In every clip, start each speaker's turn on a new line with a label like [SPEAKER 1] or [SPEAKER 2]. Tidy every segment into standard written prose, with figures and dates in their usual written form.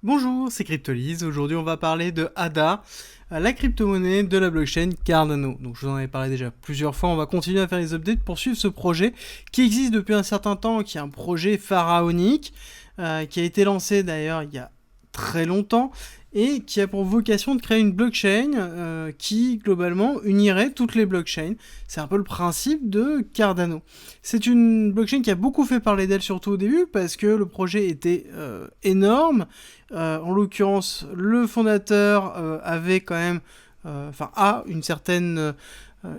[SPEAKER 1] Bonjour, c'est Cryptolyse. Aujourd'hui, on va parler de ADA, la crypto-monnaie de la blockchain Cardano. Donc, je vous en avais parlé déjà plusieurs fois. On va continuer à faire les updates pour suivre ce projet qui existe depuis un certain temps, qui est un projet pharaonique, qui a été lancé d'ailleurs il y a très longtemps et qui a pour vocation de créer une blockchain qui globalement unirait toutes les blockchains. C'est un peu le principe de Cardano. C'est une blockchain qui a beaucoup fait parler d'elle, surtout au début, parce que le projet était énorme. En l'occurrence, le fondateur avait quand même, a une certaine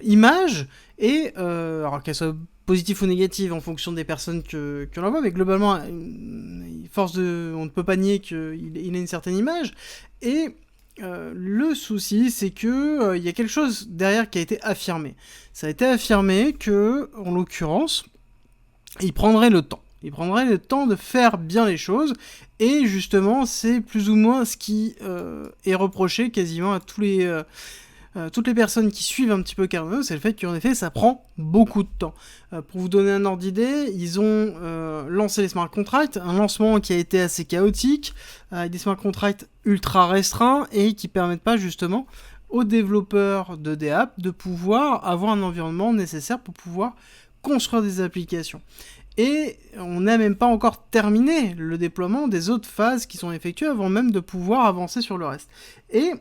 [SPEAKER 1] image, et alors qu'elle soit positive ou négative en fonction des personnes que l'on voit, mais globalement, on ne peut pas nier qu'il a une certaine image. Et le souci, c'est que il y a quelque chose derrière qui a été affirmé. Ça a été affirmé que, en l'occurrence, il prendrait le temps. Il prendrait le temps de faire bien les choses, et justement, c'est plus ou moins ce qui est reproché quasiment à toutes les personnes qui suivent un petit peu Cardano, c'est le fait qu'en effet, ça prend beaucoup de temps. Pour vous donner un ordre d'idée, ils ont lancé les smart contracts, un lancement qui a été assez chaotique, avec des smart contracts ultra restreints, et qui permettent pas justement aux développeurs de DApp de pouvoir avoir un environnement nécessaire pour pouvoir construire des applications. Et on n'a même pas encore terminé le déploiement des autres phases qui sont effectuées avant même de pouvoir avancer sur le reste. Et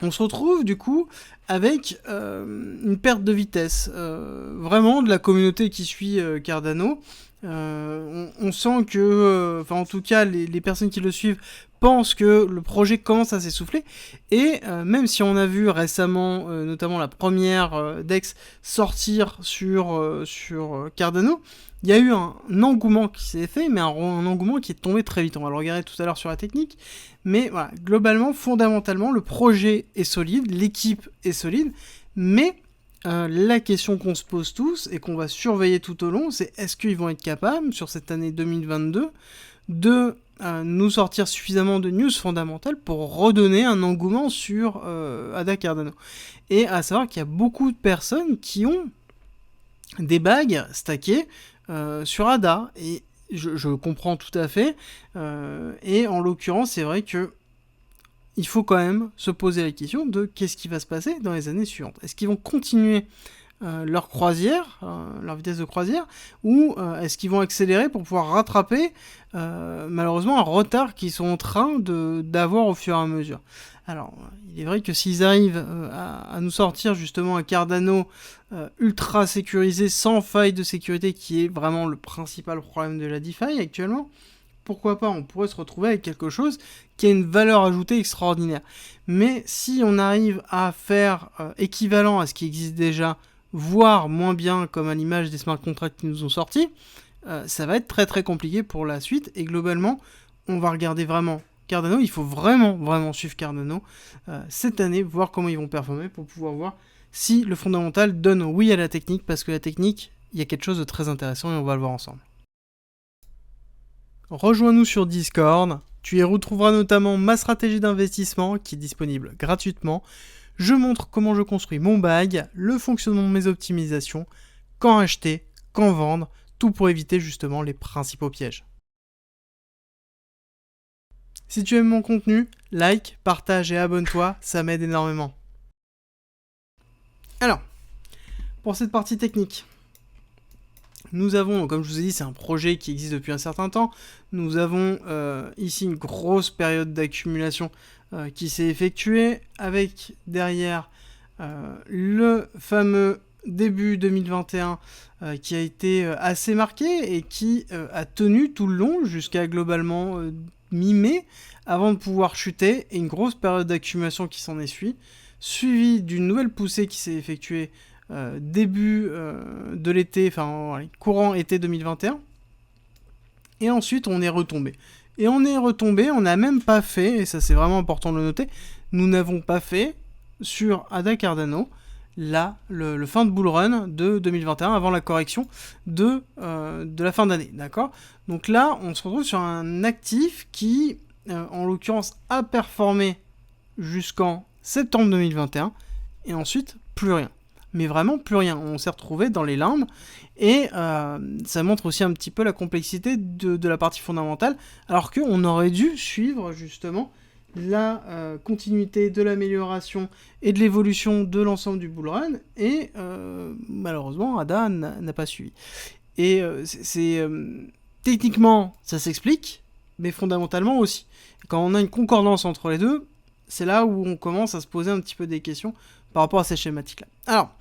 [SPEAKER 1] on se retrouve du coup avec une perte de vitesse, vraiment de la communauté qui suit Cardano. On sent que, en tout cas, les personnes qui le suivent pensent que le projet commence à s'essouffler, et même si on a vu récemment, notamment la première DEX sortir sur Cardano, il y a eu un engouement qui s'est fait, mais un engouement qui est tombé très vite. On va le regarder tout à l'heure sur la technique, mais voilà, globalement, fondamentalement, le projet est solide, l'équipe est solide, mais la question qu'on se pose tous et qu'on va surveiller tout au long, c'est est-ce qu'ils vont être capables, sur cette année 2022, de nous sortir suffisamment de news fondamentales pour redonner un engouement sur ADA Cardano. Et à savoir qu'il y a beaucoup de personnes qui ont des bagues stackées sur ADA, et je comprends tout à fait, et en l'occurrence, c'est vrai que il faut quand même se poser la question de qu'est-ce qui va se passer dans les années suivantes. Est-ce qu'ils vont continuer leur croisière, leur vitesse de croisière, ou est-ce qu'ils vont accélérer pour pouvoir rattraper malheureusement un retard qu'ils sont en train d'avoir au fur et à mesure. Alors, il est vrai que s'ils arrivent à nous sortir justement un Cardano ultra sécurisé, sans faille de sécurité, qui est vraiment le principal problème de la DeFi actuellement, pourquoi pas, on pourrait se retrouver avec quelque chose qui a une valeur ajoutée extraordinaire. Mais si on arrive à faire équivalent à ce qui existe déjà, voire moins bien, comme à l'image des smart contracts qui nous ont sortis, ça va être très très compliqué pour la suite, et globalement, on va regarder vraiment Cardano, il faut vraiment suivre Cardano cette année, voir comment ils vont performer pour pouvoir voir si le fondamental donne oui à la technique, parce que la technique, il y a quelque chose de très intéressant et on va le voir ensemble. Rejoins-nous sur Discord, tu y retrouveras notamment ma stratégie d'investissement qui est disponible gratuitement. Je montre comment je construis mon bag, le fonctionnement de mes optimisations, quand acheter, quand vendre, tout pour éviter justement les principaux pièges. Si tu aimes mon contenu, like, partage et abonne-toi, ça m'aide énormément. Alors, pour cette partie technique, nous avons, comme je vous ai dit, c'est un projet qui existe depuis un certain temps. Nous avons ici une grosse période d'accumulation qui s'est effectuée, avec derrière le fameux début 2021 qui a été assez marqué et qui a tenu tout le long jusqu'à globalement mi-mai, avant de pouvoir chuter, et une grosse période d'accumulation qui s'en est suivie d'une nouvelle poussée qui s'est effectuée début de l'été, courant été 2021, et ensuite on est retombé. Et on est retombé, on n'a même pas fait, et ça c'est vraiment important de le noter, nous n'avons pas fait sur ADA Cardano le fin de bull run de 2021, avant la correction de la fin d'année, d'accord. Donc là, on se retrouve sur un actif qui, en l'occurrence, a performé jusqu'en septembre 2021, et ensuite, plus rien. mais vraiment plus rien. On s'est retrouvé dans les limbes, et ça montre aussi un petit peu la complexité de la partie fondamentale, alors qu'on aurait dû suivre justement la continuité de l'amélioration et de l'évolution de l'ensemble du bullrun, et malheureusement Ada n'a pas suivi. Et techniquement ça s'explique, mais fondamentalement aussi. Quand on a une concordance entre les deux, c'est là où on commence à se poser un petit peu des questions par rapport à ces schématiques-là. Alors,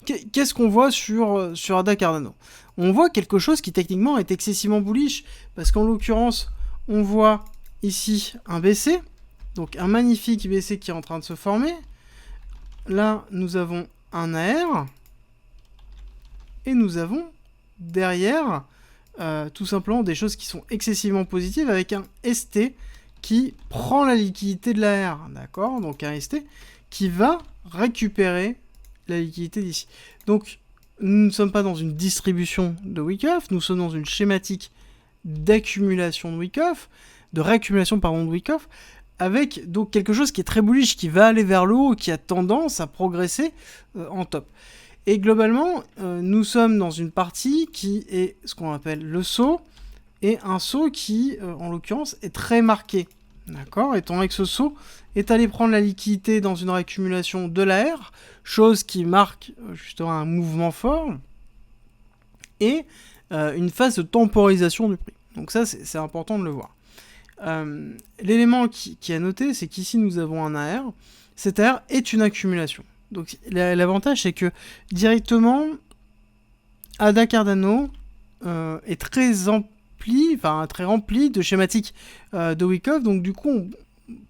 [SPEAKER 1] qu'est-ce qu'on voit sur Ada Cardano? On voit quelque chose qui techniquement est excessivement bullish, parce qu'en l'occurrence, on voit ici un BC, donc un magnifique BC qui est en train de se former. Là, nous avons un AR, et nous avons derrière tout simplement des choses qui sont excessivement positives, avec un ST qui prend la liquidité de l'AR, d'accord? Donc un ST qui va récupérer la liquidité d'ici. Donc nous ne sommes pas dans une distribution de Wyckoff, nous sommes dans une schématique d'accumulation de Wyckoff, de réaccumulation pardon de Wyckoff, avec donc quelque chose qui est très bullish, qui va aller vers le haut, qui a tendance à progresser en top. Et globalement, nous sommes dans une partie qui est ce qu'on appelle le saut, et un saut qui, en l'occurrence, est très marqué. D'accord? Étant donné que ce saut est allé prendre la liquidité dans une réaccumulation de l'AR, chose qui marque justement un mouvement fort, et une phase de temporisation du prix. Donc ça, c'est important de le voir. L'élément qui est à noter, c'est qu'ici, nous avons un AR. Cet AR est une accumulation. Donc l'avantage, c'est que directement, Ada Cardano est très rempli de schématiques de Wyckoff. Donc du coup,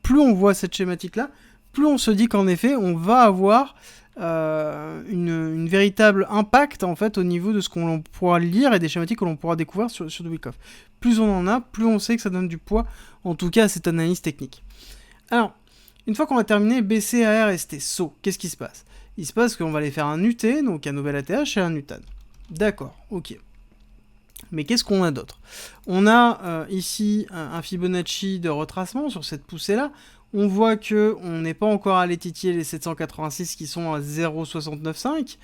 [SPEAKER 1] plus on voit cette schématique-là, plus on se dit qu'en effet, on va avoir une véritable impact en fait au niveau de ce qu'on pourra lire et des schématiques que l'on pourra découvrir sur du Wyckoff. Plus on en a, plus on sait que ça donne du poids, en tout cas à cette analyse technique. Alors, une fois qu'on a terminé BC, AR, ST, SO, qu'est-ce qui se passe? Il se passe qu'on va aller faire un UT, donc un nouvel ATH et un UTAN. D'accord, ok. Mais qu'est-ce qu'on a d'autre? On a ici un Fibonacci de retracement sur cette poussée-là. On voit qu'on n'est pas encore allé titiller les 786 qui sont à 0,695.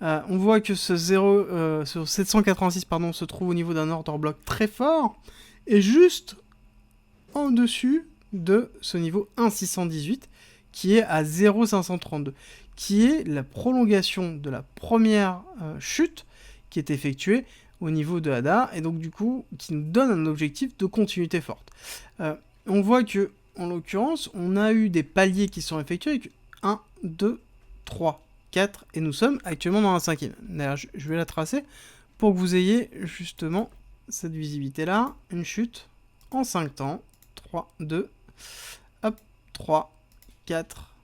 [SPEAKER 1] On voit que ce 786 se trouve au niveau d'un order block très fort. Et juste en dessus de ce niveau 1,618 qui est à 0,532, qui est la prolongation de la première chute qui est effectuée au niveau de Ada, et donc du coup qui nous donne un objectif de continuité forte. On voit que en l'occurrence on a eu des paliers qui sont effectués avec 1, 2, 3, 4, et nous sommes actuellement dans un cinquième. D'ailleurs je vais la tracer pour que vous ayez justement cette visibilité là, une chute en 5 temps, 3, 2, hop, 3, 4,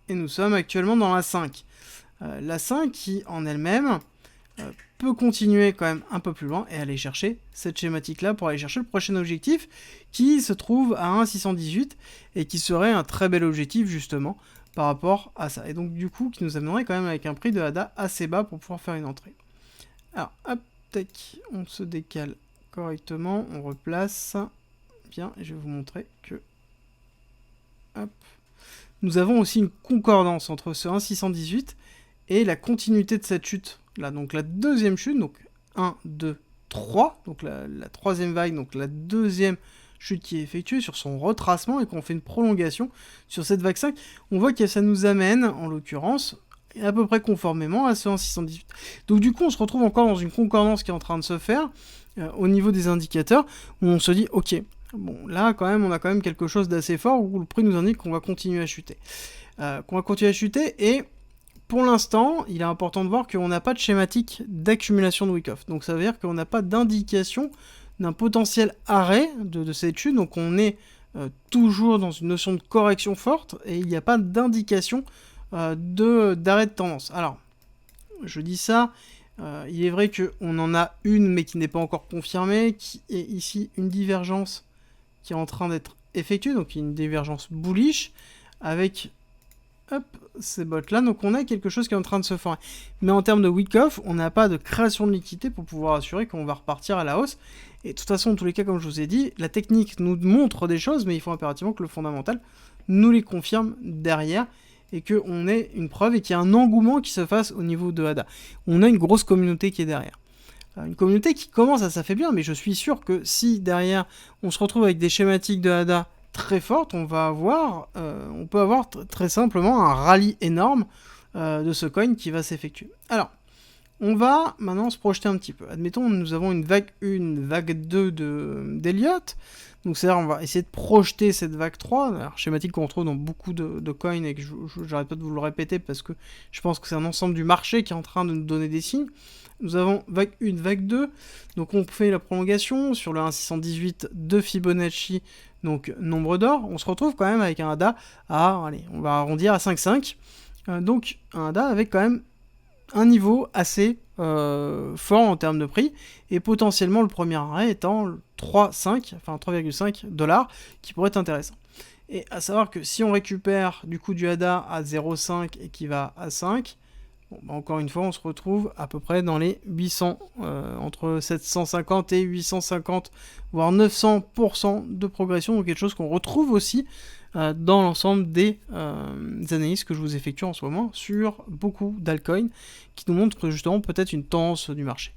[SPEAKER 1] et nous sommes actuellement dans la 5. La 5 qui en elle-même peut continuer quand même un peu plus loin et aller chercher cette schématique-là pour aller chercher le prochain objectif qui se trouve à 1,618 et qui serait un très bel objectif justement par rapport à ça. Et donc du coup qui nous amènerait quand même avec un prix de ADA assez bas pour pouvoir faire une entrée. Alors hop, tac, on se décale correctement, on replace. Bien, et je vais vous montrer que hop, nous avons aussi une concordance entre ce 1,618 et la continuité de cette chute. Là, donc la deuxième chute, donc 1, 2, 3, donc la troisième vague, donc la deuxième chute qui est effectuée sur son retracement et qu'on fait une prolongation sur cette vague 5, on voit que ça nous amène, en l'occurrence, à peu près conformément à ce 1,618. Donc du coup, on se retrouve encore dans une concordance qui est en train de se faire au niveau des indicateurs, où on se dit, ok, bon, là, quand même, on a quand même quelque chose d'assez fort, où le prix nous indique qu'on va continuer à chuter. Et pour l'instant, il est important de voir qu'on n'a pas de schématique d'accumulation de Wyckoff. Donc ça veut dire qu'on n'a pas d'indication d'un potentiel arrêt de cette chute. Donc on est toujours dans une notion de correction forte et il n'y a pas d'indication d'arrêt de tendance. Alors, je dis ça, il est vrai qu'on en a une mais qui n'est pas encore confirmée, qui est ici une divergence qui est en train d'être effectuée, donc une divergence bullish avec hop, ces bottes-là, donc on a quelque chose qui est en train de se former. Mais en termes de Wyckoff, on n'a pas de création de liquidité pour pouvoir assurer qu'on va repartir à la hausse. Et de toute façon, dans tous les cas, comme je vous ai dit, la technique nous montre des choses, mais il faut impérativement que le fondamental nous les confirme derrière. et qu'on ait une preuve et qu'il y ait un engouement qui se fasse au niveau de ADA. On a une grosse communauté qui est derrière. Une communauté qui commence à s'affaiblir, mais je suis sûr que si derrière on se retrouve avec des schématiques de ADA très fortes, on peut avoir très simplement un rallye énorme de ce coin qui va s'effectuer. Alors, on va maintenant se projeter un petit peu. Admettons, nous avons une vague 1, une vague 2 d'Elliott. Donc c'est-à-dire on va essayer de projeter cette vague 3, alors, schématique qu'on retrouve dans beaucoup de coins et que j'arrête pas de vous le répéter parce que je pense que c'est un ensemble du marché qui est en train de nous donner des signes. Nous avons vague 1, vague 2, donc on fait la prolongation sur le 1,618 de Fibonacci, donc nombre d'or. On se retrouve quand même avec un ADA à, allez, on va arrondir à 5,5. Donc un ADA avec quand même un niveau assez fort en termes de prix, et potentiellement le premier arrêt étant 3,5, enfin 3,5 $, qui pourrait être intéressant. Et à savoir que si on récupère du coup du ADA à 0,5 et qui va à 5, bon, bah encore une fois on se retrouve à peu près dans les 800, entre 750 et 850, voire 900% de progression, donc quelque chose qu'on retrouve aussi dans l'ensemble des analyses que je vous effectue en ce moment sur beaucoup d'altcoins qui nous montrent justement peut-être une tendance du marché.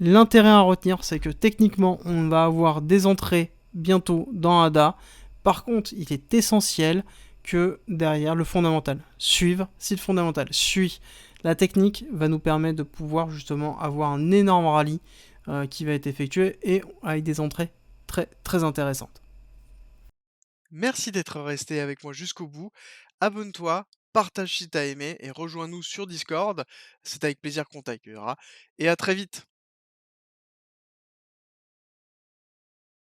[SPEAKER 1] L'intérêt à retenir, c'est que techniquement, on va avoir des entrées bientôt dans ADA. Par contre, il est essentiel que derrière le fondamental suive. Si le fondamental suit, la technique va nous permettre de pouvoir justement avoir un énorme rallye qui va être effectué et avec des entrées très très intéressantes. Merci d'être resté avec moi jusqu'au bout. Abonne-toi, partage si t'as aimé et rejoins-nous sur Discord. C'est avec plaisir qu'on t'accueillera. Et à très vite.